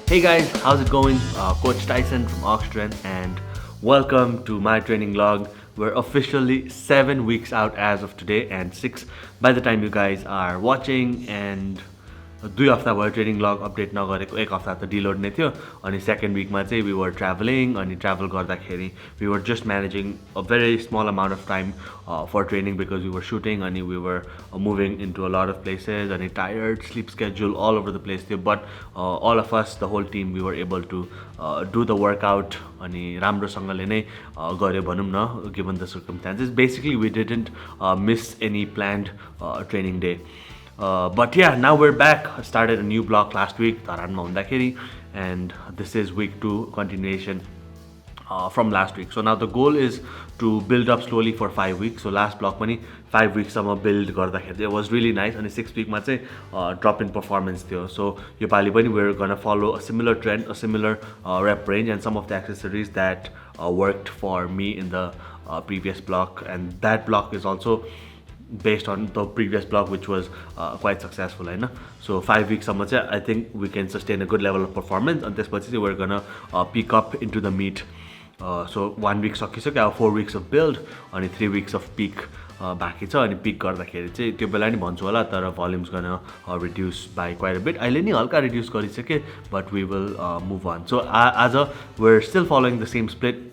Hey guys, how's it going? Coach Tyson from Ox Strength, and welcome to my training log. We're officially 7 weeks out as of today, and 6 by the time you guys are watching. And 2 हप्ता भयो training लग update नगरेको 1 हप्ता त deload नै थियो अनि second विकमा चाहिँ वी वर ट्राभलिङ अनि ट्राभल गर्दाखेरि we were just managing a very small amount of time for training because we were shooting अनि we were moving into a lot of places अनि tired sleep schedule all over the place though but all of us the whole team we were able to do the workout अनि राम्रोसँगले नै गऱ्यो भनौँ न given the circumstances basically we didn't miss any planned training day but yeah, now we're back. I started a new block last week, Dharanma Hundakiri, and this is week 2 continuation from last week. So now the goal is to build up slowly for 5 weeks. So last block money 5 weeks sama build gardakheri it was really nice and 6 week ma chai drop in performance थियो. So यो पालि पनि we're going to follow a similar trend, a similar rep range and some of the accessories that worked for me in the previous block, and that block is also based on the previous block which was quite successful होइन. So 5 weeks सम्म चाहिँ I think we can sustain a good level of performance and त्यसपछि चाहिँ we're gonna pick up into the meet. So 1 week सकिसक्यो अब 4 weeks of build अनि 3 weeks of peak बाँकी छ अनि पिक गर्दाखेरि चाहिँ त्यो बेला नि भन्छु होला तर भोल्युम्स गर्न reduce by quite a bit. अहिले नि हल्का रिड्युस गरिसकेँ but we will move on. So आज we're still following the same split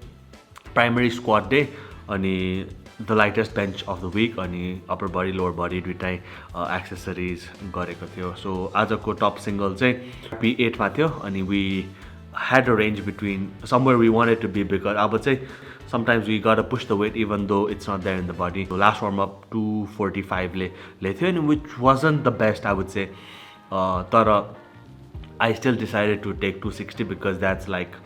primary squat day अनि the lightest bench of the week अनि upper body lower body दुइटै accessories गरेको थियो. सो आजको टप सिङ्गल चाहिँ P8 मा थियो अनि we had a range between somewhere we wanted to be because अब चाहिँ sometimes we gotta push the weight even though it's not there in the body. So last warm up 245 ले थियो अनि which wasn't the best I would say. तर I still decided to take 260 because that's like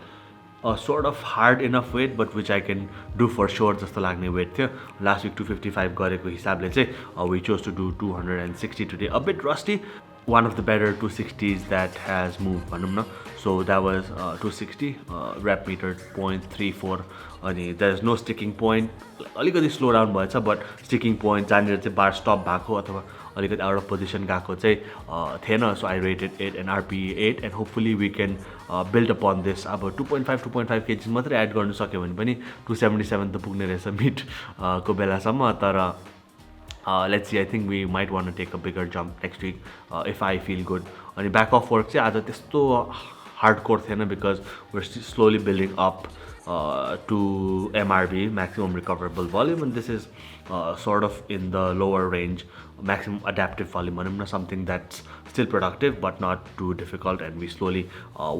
a sort of hard enough weight but which I can do for sure जस्तो लाग्ने weight थियो. Last week 255 गरेको हिसाबले चाहिँ we chose to do 260 today. A bit rusty, one of the better 260s that has moved भनौँ न. So that was 260 rep meter 0.34 अनि there is no sticking point. अलिकति स्लो डाउन भएछ but sticking point जहाँनिर चाहिँ बार स्टप भएको अथवा अलिकति आउट अफ पोजिसन गएको चाहिँ थिएन. So I rated 8 and RPE 8 and hopefully we can build upon this. अब 2.5 केजिस मात्रै एड गर्नु सक्यो भने पनि 277 त पुग्ने रहेछ मिट को बेलासम्म. तर let's see I think we might want take a bigger jump next week if I feel good. अनि ब्याक अफ वर्क चाहिँ आज त्यस्तो हार्ड कोर थिएन because we're slowly building up to MRV, maximum recoverable volume, and this is sort of in the lower range, maximum adaptive volume, something that's still productive but not too difficult, and we slowly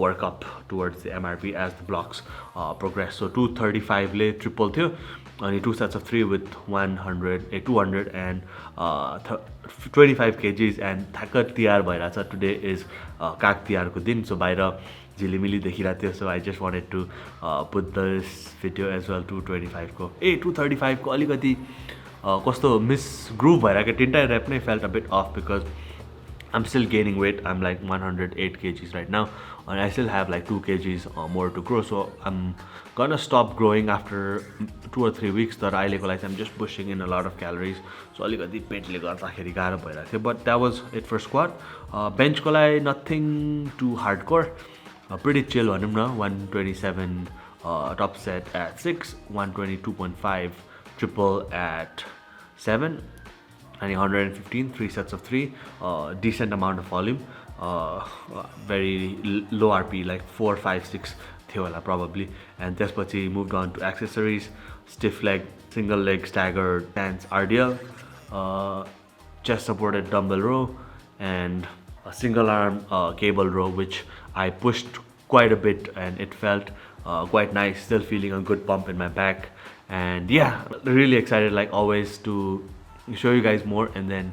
work up towards the MRV as the blocks progress. So 235 le triple थियो अनि 2 sets of 3 with 200 and 25 kgs and ठ्याक्क तिहार भइरहेछ. Today is काग तिहारको दिन. सो बाहिर झिलिमिली देखिरहेको थियो. So I just wanted to put this video as well 225 को 235 को अलिकति कस्तो मिस ग्रुभ भइरहेको 3टा रेप नै felt a bit off because I'm still gaining weight. I'm like 108 kgs right now and I still have like 2 kgs more to grow. So I'm gonna stop growing after 2 or 3 weeks. But I'm just pushing in a lot of calories. So alikati petle gardakheri garo bhairako थियो. But that was it for squat. Bench ko lai nothing too hardcore. Pretty chill भनौँ न. 127 top set at 6, 122.5 triple at 7 and 115, 3 sets of 3, decent amount of volume, very low RP like 4, 5, 6 थियो होला probably. And त्यसपछि moved on to accessories, stiff leg, single leg stagger stance RDL, chest supported dumbbell row and a single arm cable row which I pushed quite a bit and it felt quite nice. Still feeling a good pump in my back and yeah, really excited like always to show you guys more and then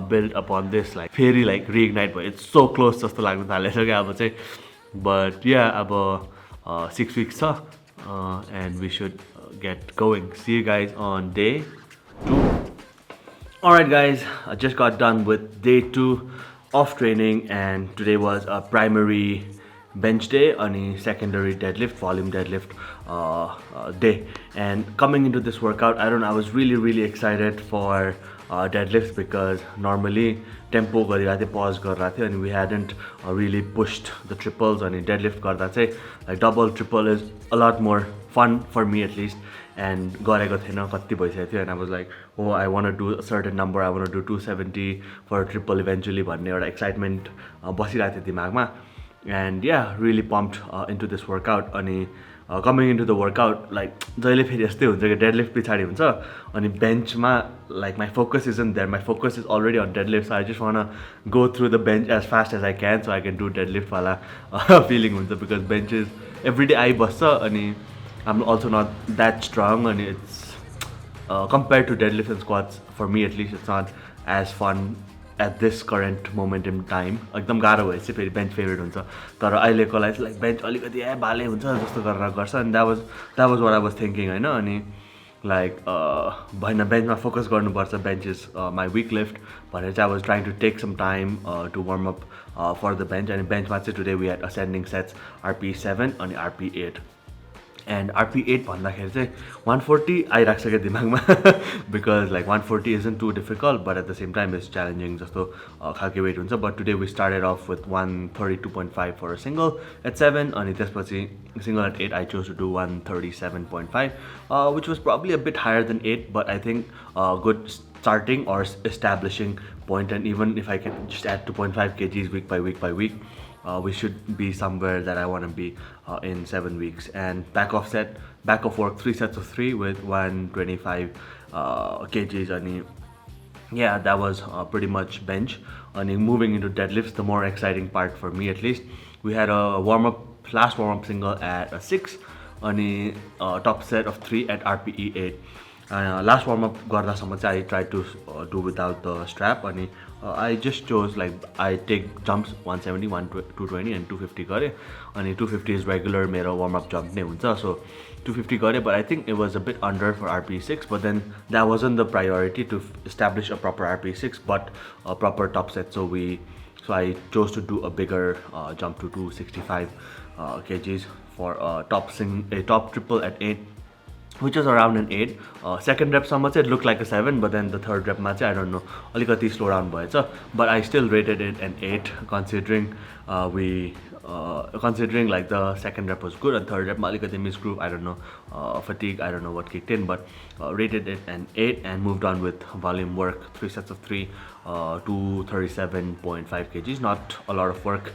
build upon this like फेरि like reignite but it's so close जस्तो लाग्न थालेछ क्या अब चाहिँ. But yeah, अब 6 weeks छ and we should get going. See you guys on day 2. Alright guys, I just got done with day 2 of training and today was a primary bench day अनि secondary deadlift, volume deadlift day. And coming into this workout, I was really excited for deadlifts because normally tempo गरिरहेको थिएँ pause गरिरहेको थिएँ अनि we hadn't really pushed the triples अनि deadlift गर्दा चाहिँ like double triple is a lot more fun for me at least and गरेको थिएन कति भइसकेको थियो and I was like oh I want to do a certain number I want to do 270 for a triple eventually भन्ने एउटा excitement बसिरहेको थियो दिमागमा and yeah really pumped into this workout अनि coming into the workout like जहिले फेरि यस्तै हुन्छ कि deadlift पछाडि हुन्छ अनि बेन्चमा like my focus isn't there my focus is already on deadlift so I just want to go through the bench as fast as I can so I can do deadlift वाला feeling हुन्छ because bench is everyday आइबस्छ अनि I'm also not that strong and it's compared to deadlifts and squats for me at least it's not as fun at this current moment in time एकदम गाह्रो भएपछि फेरि bench favourite हुन्छ तर अहिलेको लागि like bench अलिकति भाले हुन्छ जस्तो गरेर गर्छ अनि that was what I was thinking हैन अनि लाइक भएन बेन्चमा फोकस गर्नुपर्छ bench is my weak lift भनेर चाहिँ I was trying to take some time to warm up for the bench अनि बेन्चमा चाहिँ today we had ascending sets RP7 अनि RP8 and RP8 भन्दाखेरि चाहिँ 140 आइराख्छ क्या दिमागमा because like 140 isn't too difficult but at the same time it's challenging जस्तो खालके wait हुन्छ but today we started off with 132.5 for a single at 7 अनि त्यसपछि single at 8 I chose to do 137.5 which was probably a bit higher than 8 but I think good starting or establishing point and even if I can just add 2.5 kgs week by week we should be somewhere that I want to be in 7 weeks and back of work 3 sets of 3 with 125 kgs and yeah that was pretty much bench and moving into deadlifts the more exciting part for me at least we had a last warm up single at a 6 and top set of 3 at RPE 8 last warm up गर्दासम्म चाहिँ I tried to do without the strap अनि I just chose like I take jumps 170, 220 and 250 गरे अनि 250 is regular मेरो warm up jump नै हुन्छ so 250 गरे but I think it was a bit under for RP6 but then that wasn't the priority to establish a proper RP6 but a proper top set so I chose to do a bigger jump to 265 kgs for a top triple at 8 which is around an 8 second rep सम्म चाहिँ it looked like a 7 but then the third rep मा चाहिँ I don't know अलिकति slow down भएछ but I still rated it an 8 considering like the second rep was good and third rep मा अलिकति misgroove I don't know fatigue I don't know what kicked in but rated it an 8 and moved on with volume work 3 sets of 3 237.5 kgs not a lot of work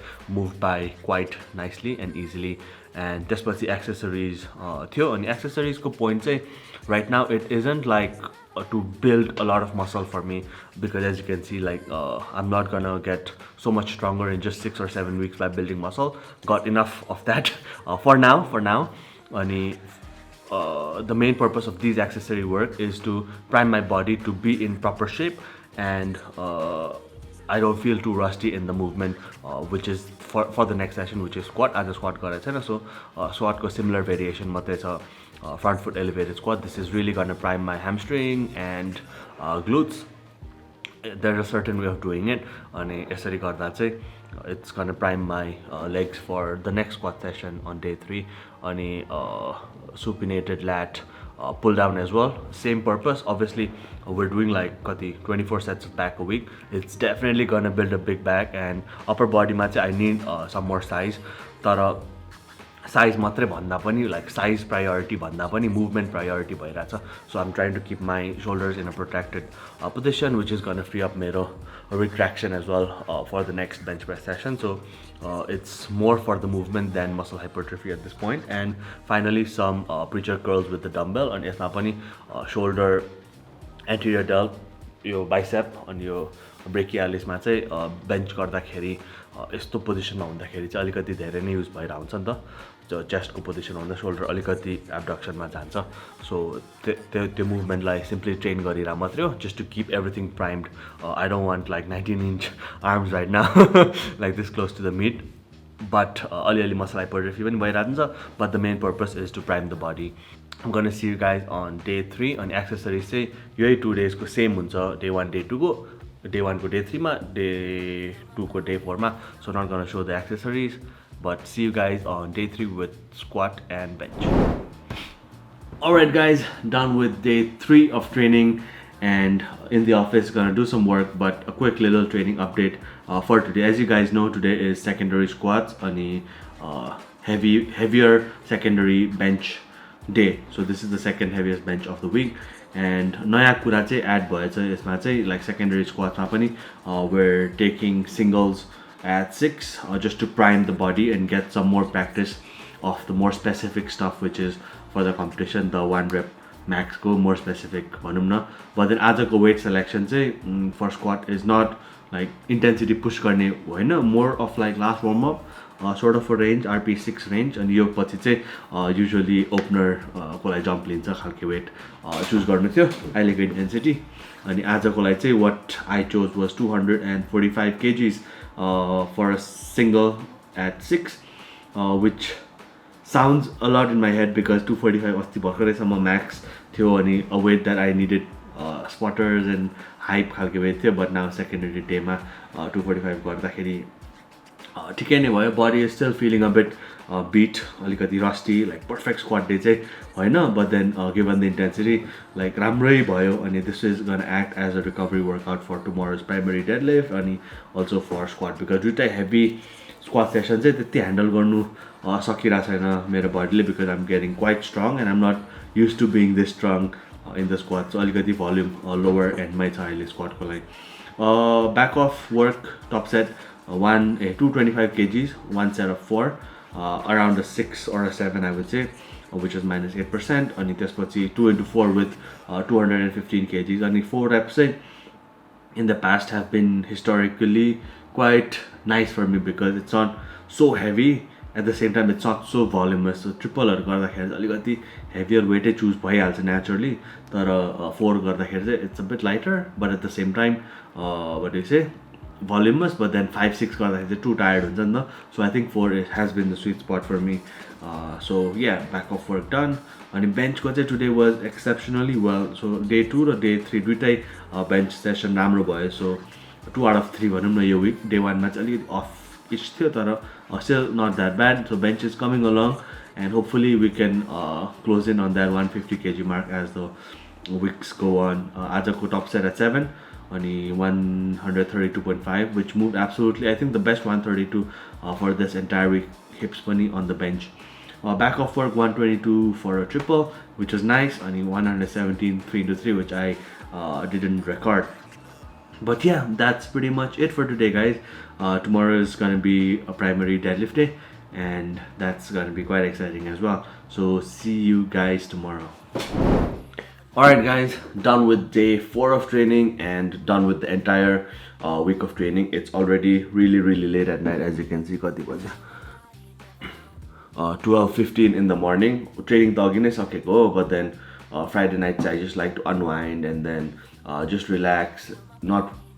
moved by quite nicely and easily and त्यसपछि accessories थियो अनि accessories को point चाहिँ right now it isn't like to build a lot of muscle for me because as you can see like I'm not gonna get so much stronger in just 6 or 7 weeks by building muscle got enough of that for now अनि the main purpose of these accessory work is to prime my body to be in proper shape and I don't feel too rusty in the movement which is for the next session which is squat as a squat गरेको छैन so squat को similar variation मात्रै छ front foot elevated squat this is really going to prime my hamstring and glutes there's a certain way of doing it अनि यसरी गर्दा चाहिँ it's going to prime my legs for the next squat session on day 3 अनि supinated lat pull down as well same purpose obviously we're doing like 24 sets of back a week it's definitely gonna build a big back and upper body ma I need some more size tara size matre bhanda pani like size priority bhanda pani movement priority bhairacha so I'm trying to keep my shoulders in a protected position which is going to free up mero retraction as well for the next bench press session so it's more for the movement than muscle hypertrophy at this point and finally some preacher curls with the dumbbell and यसमा पनि shoulder anterior delt यो bicep अनि यो brachialis मा चाहिँ bench गर्दाखेरि यस्तो पोजिसनमा हुँदाखेरि चाहिँ अलिकति धेरै नै युज भइरा हुन्छ नि त chest को पोजिसन हुँदा shoulder अलिकति abduction मा जान्छ so त्यो मुभमेन्टलाई simply train गरिरा मात्रै हो just to keep everything primed I don't want like 19-inch arms right now like this close to the meat but aliali muscle hypertrophy पनि भइराछ but the main purpose is to prime the body I'm going to see you guys on day 3 and accessories चाहिँ यही 2 days को same हुन्छ day 1 day 2 को day 1 को day 3 मा day 2 को day 4 मा so not going to show the accessories but see you guys on day 3 with squat and bench. Alright guys, done with day 3 of training and in the office gonna do some work. But a quick little training update for today. As you guys know, today is secondary squats and heavier secondary bench day. So this is the second heaviest bench of the week. And नयाँ कुरा चाहिँ add भएछ यसमा चाहिँ like secondary स्क्वाट्समा पनि we're taking singles at 6 just to prime the body and get some more practice of the more specific stuff which is for the competition, the 1 rep max go more specific भनौँ न. But then आजको weight selection चाहिँ for squat is not like intensity push गर्ने होइन, more of like last warm up sort of a range, RP6 range. अनि यो पछि चाहिँ usually opener को लागि jump लिन्छ खालको weight choose गर्नु थियो अहिलेको intensity. अनि आजको लागि चाहिँ what I chose was 245 kgs for a single at 6 which sounds a lot in my head because 245 अस्ति भर्खरैसम्म max थियो अनि a weight that I needed spotters and hype खालको weight थियो. But now secondary day मा 245 गर्दाखेरि ठिकै नै भयो. Body is still feeling a bit beat, अलिकति rusty, like perfect squat day चाहिँ होइन. But then given the intensity like राम्रै भयो अनि this is gonna act as a recovery workout for tomorrow's primary deadlift अनि also for squat because दुईटै heavy squat session चाहिँ त्यति ह्यान्डल गर्नु सकिरहेको छैन मेरो बडीले because I'm getting quite strong and I'm not used to being this strong in the squat. So अलिकति volume lower end मै छ अहिले squat को लागि. Back off work top set 225 kgs, one set of 4, around a 6 or a 7 I would say, which is minus 8%. अनि त्यसपछि 2 into 4 with 215 kgs. अनि 4 reps in the past have been historically quite nice for me because it's not so heavy, at the same time it's not so voluminous. So tripleहरू गर्दाखेरि अलिकति heavier weight choose भइहाल्छ naturally, तर 4 गर्दाखेरि चाहिँ it's a bit lighter but at the same time what do you say, voluminous. But then 5-6 गर्दाखेरि चाहिँ too tired हुन्छ नि त. So I think 4 has been the sweet spot for me. So yeah, back off work done. अनि bench को चाहिँ today was exceptionally well. So day 2 raw day 3 दुइटै bench session राम्रो भयो. So 2 out of 3 भनौँ न यो week. Day 1 मा चाहिँ अलिकति off ish थियो तर still not that bad. So bench is coming along and hopefully we can close in on that 150 kg mark as the weeks go on. आजको top set at 7 अनि 132.5 which moved absolutely, I think the best 132 for this entire week. Hips पनि on the bench. Back off work 122 for a triple which was nice, and 117 3 into 3 which I didn't record. But yeah, that's pretty much it for today guys. Tomorrow is gonna be a primary deadlift day and that's gonna be quite exciting as well. So see you guys tomorrow. Alright guys, done with day 4 of training and done with the entire week of training. It's already really late at night, as you can see. 12:15 in the morning. Training त अघि नै सकेको, but then Friday nights I just like to unwind and then just relax,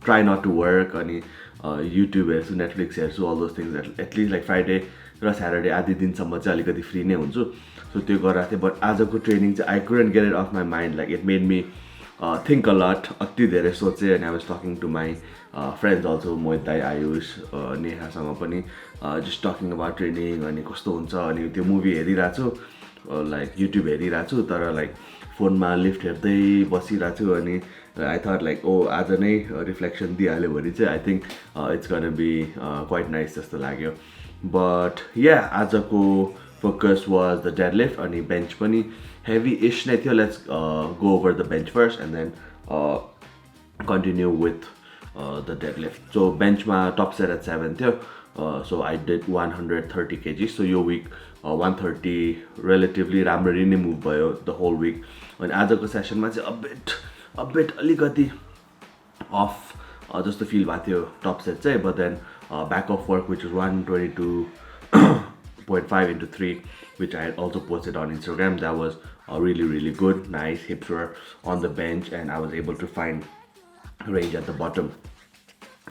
try not to work अनि YouTube हेर्छु, Netflix हेर्छु, all those things. At least like Friday raw Saturday आधी दिनसम्म चाहिँ अलिकति फ्री नै हुन्छु. So त्यो गरिरहेको थिएँ. But आजको ट्रेनिङ चाहिँ I couldn't get it off my mind. Like it made me think a lot. अति धेरै सोचेँ and I was talking to my friends also, Mohit Dai, Ayush, नेहासँग पनि just talking about training अनि कस्तो हुन्छ. अनि त्यो मुभी हेरिरहेको छु, like YouTube हेरिरहेको छु, तर like फोनमा लिफ्ट हेर्दै बसिरहेको छु. अनि I thought like आज नै रिफ्लेक्सन दिइहाल्यो भने चाहिँ I think it's gonna be quite nice जस्तो लाग्यो. But yeah, आजको focus was the deadlift अनि bench पनि heavy-ish नै थियो. Let's go over the bench first and then continue with the deadlift. So bench मा top set at 7 थियो. So I did 130 kg. So yo week 130 relatively राम्ररी नै move भयो the whole week. अनि आजको सेसनमा चाहिँ a bit अलिकति off जस्तो feel भएको थियो top set चाहिँ. But then back off work which was 122.5 into 3 which I had also posted on Instagram, that was really good. Nice hips were on the bench and I was able to find range at the bottom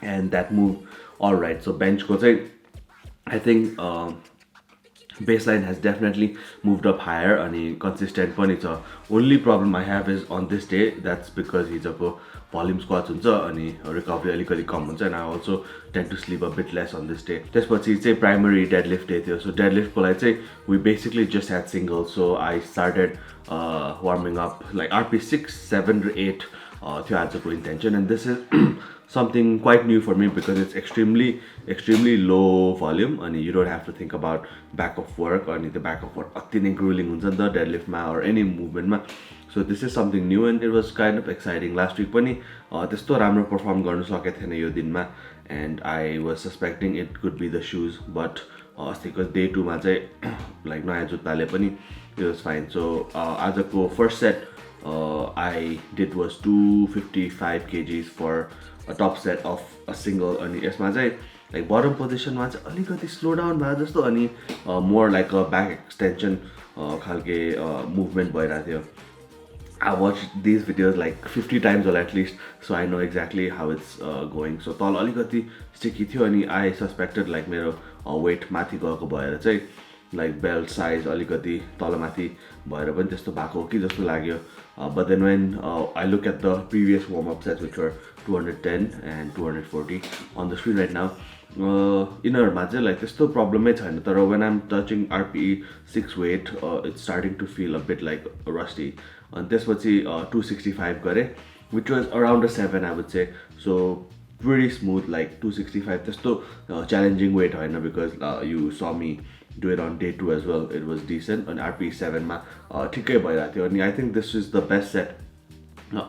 and that moved all right. So bench ko चाहिँ I think baseline has definitely moved up higher and consistent पनि छ. Only problem I have is on this day, that's because हिजोको volume squats हुन्छ अनि recovery अलिकति कम हुन्छ and I also tend to sleep a bit less on this day. त्यसपछि चाहिँ primary deadlift day थियो. So deadlift को लागि चाहिँ we basically just had singles. So I started warming up like RP6, 7 or 8 थियो आजको intention and this is something quite new for me because it's extremely low volume and you don't have to think about back of work or the back of work अति नै grueling हुन्छ नि त deadlift मा or any movement मा. So this is something new and it was kind of exciting. Last week पनि त्यस्तो राम्रो perform गर्न सकेको थिएन यो दिनमा and I was suspecting it could be the shoes but अस्तिको day 2 मा चाहिँ like नयाँ जुत्ताले पनि it was fine. So आजको first set I did was 255 kgs for a top set of a single अनि यसमा चाहिँ like bottom position मा चाहिँ अलिकति slow down भयो जस्तो अनि more like a back extension खालके movement भइरहेको थियो. I watched these videos like 50 times or at least, so I know exactly how it's going. So तल अलिकति sticky थियो अनि I suspected like मेरो weight माथि गएको भएर चाहिँ like belt size अलिकति तलमाथि भएर पनि त्यस्तो भएको हो कि जस्तो लाग्यो. But then when I look at the previous warm-up sets which were 210 and 240 on the screen right now, यिनीहरूमा चाहिँ like त्यस्तो प्रब्लमै छैन तर when I'm touching RPE 6 weight it's starting to feel a bit like rusty. अनि त्यसपछि 265 गरेँ which was around a 7 I would say. So pretty smooth like 265 त्यस्तो challenging weight होइन because you saw me do it on day 2 as well. It was decent and RPE 7 मा ठिकै भइरहेको थियो अनि I think this is the best set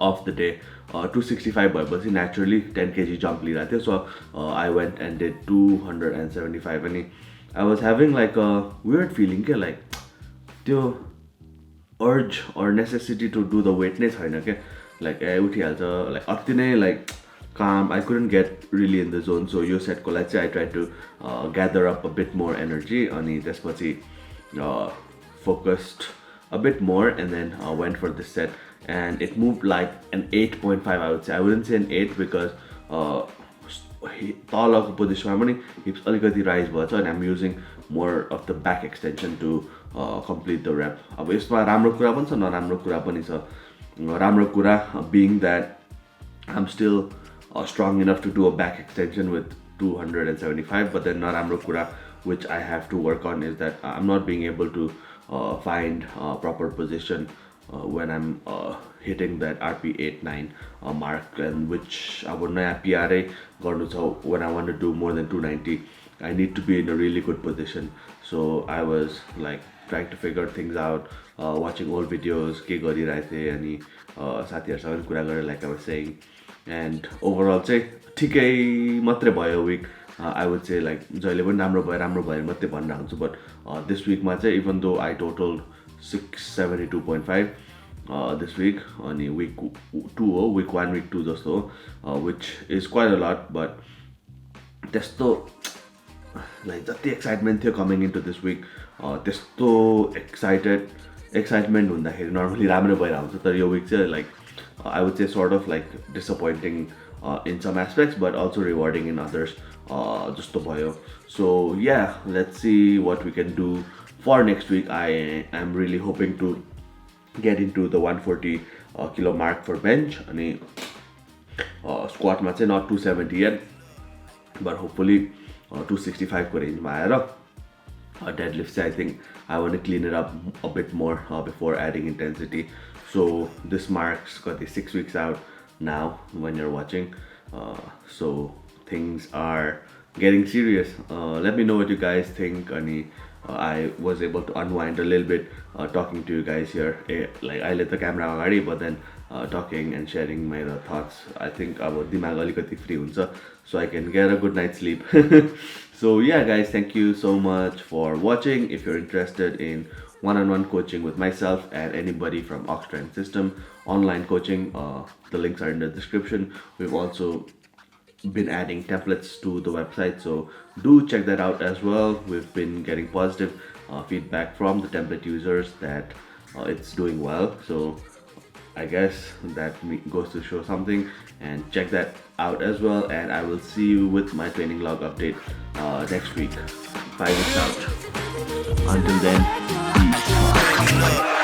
of the day. 265 भएपछि naturally 10 kg jump लिइरहेको थियो. So I went and did 275 अनि I was having like a weird feeling के like त्यो urge or necessity to do the weight नै छैन के like उठिहाल्छ like अति नै like calm. I couldn't get really in the zone. So yo set को लागि चाहिँ I tried to gather up a bit more energy अनि त्यसपछि focused a bit more and then went for this set and it moved like an 8.5 I would say. I wouldn't say an 8 because तलको पोजिसनमा पनि hips अलिकति rise भयो and I'm using more of the back extension to complete the rep. अब यसमा राम्रो कुरा पनि छ नराम्रो कुरा पनि छ. राम्रो कुरा being that I'm still strong enough to do a back extension with 275 but then naraम्रो कुरा which I have to work on is that I'm not being able to find proper position when I'm hitting that RP 8-9 mark and which अब नयाँ PRA गर्नु छ when I want to do more than 290 I need to be in a really good position. So I was like trying to figure things out, watching old videos के गरिरहेको थिएँ अनि साथीहरुसँग कुरा गरेर like I was saying and overall चाहिँ ठिकै मात्रै भयो week. I would say like जहिले पनि राम्रो भयो मात्रै भन्न हुन्छु but this week मा चाहिँ even though I totaled 672.5 this week अनि week 2 हो week 1 week 2 जस्तो हो which is quite a lot but त्यस्तो like जति excitement थियो coming into this week त्यस्तो excitement हुँदाखेरि normally राम्रो भइरहेको हुन्छ तर यो week चाहिँ like I would say sort of like disappointing in some aspects but also rewarding in others जस्तो भयो. So yeah, let's see what we can do for next week. I am really hoping to get into the 140 kilo mark for bench अनि squat मा चाहिँ not 270 yet but hopefully 265 को range मा आएर deadlift चाहिँ I think I want to clean it up a bit more before adding intensity. So this marks got the 6 weeks out now when you're watching. So things are getting serious. Let me know what you guys think. Ani I was able to unwind a little bit talking to you guys here. Like I let the camera agadi but then talking and sharing my thoughts. I think about dimag alikati free huncha so I can get a good night's sleep. So yeah guys, thank you so much for watching. If you're interested in one-on-one coaching with myself and anybody from Oxtrend System online coaching, the links are in the description. We've also been adding templates to the website, so do check that out as well. We've been getting positive feedback from the template users that it's doing well, so I guess that goes to show something, and check that out as well. And I will see you with my training log update next week. 5 weeks out. Until then, peace.